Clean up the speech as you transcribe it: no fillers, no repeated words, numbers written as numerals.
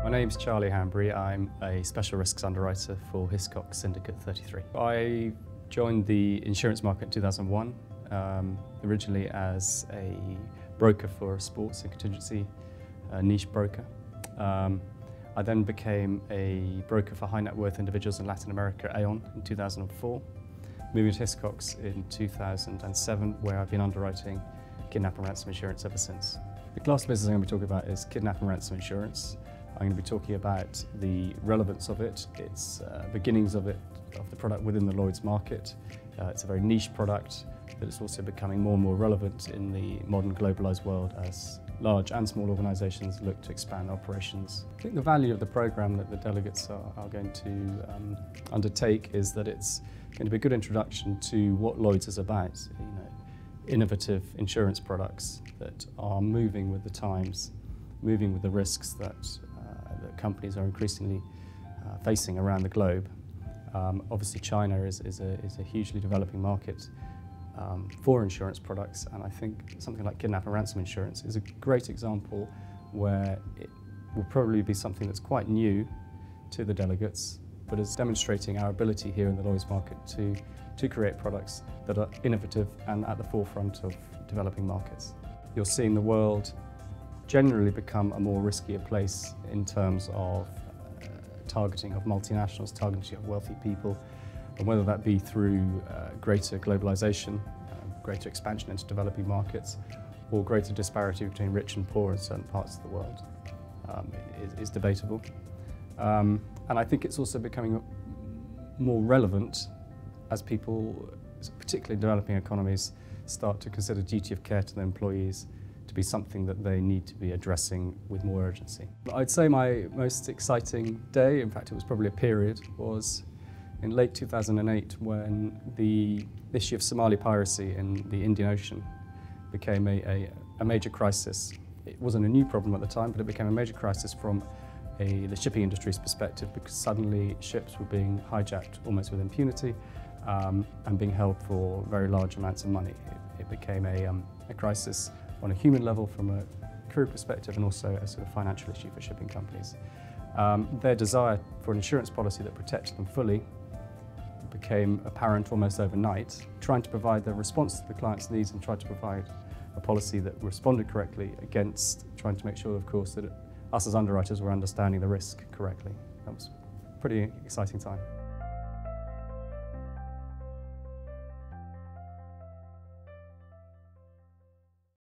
My name's Charlie Hanbury. I'm a special risks underwriter for Hiscox Syndicate 33. I joined the insurance market in 2001, originally as a broker for a sports and contingency niche broker. I then became a broker for high net worth individuals in Latin America, Aon, in 2004, moving to Hiscox in 2007, where I've been underwriting Kidnap and Ransom insurance ever since. The class of business I'm going to be talking about is Kidnap and Ransom insurance. I'm going to be talking about the relevance of it, its beginnings of the product within the Lloyd's market. It's a very niche product, but it's also becoming more and more relevant in the modern globalised world as large and small organisations look to expand operations. I think the value of the programme that the delegates are going to undertake is that it's going to be a good introduction to what Lloyd's is about. Innovative insurance products that are moving with the times, moving with the risks that companies are increasingly facing around the globe. Obviously China is a hugely developing market for insurance products, and I think something like Kidnap and Ransom insurance is a great example where it will probably be something that's quite new to the delegates, but is demonstrating our ability here in the Lloyd's market to create products that are innovative and at the forefront of developing markets. You're seeing the world generally become a more riskier place in terms of targeting of multinationals, targeting of wealthy people, and whether that be through greater globalization, greater expansion into developing markets, or greater disparity between rich and poor in certain parts of the world is debatable. And I think it's also becoming more relevant as people, particularly in developing economies, start to consider duty of care to their employees to be something that they need to be addressing with more urgency. I'd say my most exciting day, in fact it was probably a period, was in late 2008 when the issue of Somali piracy in the Indian Ocean became a major crisis. It wasn't a new problem at the time, but it became a major crisis from the shipping industry's perspective, because suddenly ships were being hijacked almost with impunity and being held for very large amounts of money. It became a crisis on a human level from a career perspective, and also a sort of financial issue for shipping companies. Their desire for an insurance policy that protected them fully became apparent almost overnight. Trying to provide the response to the client's needs and try to provide a policy that responded correctly against trying to make sure, of course, that us as underwriters were understanding the risk correctly. That was a pretty exciting time.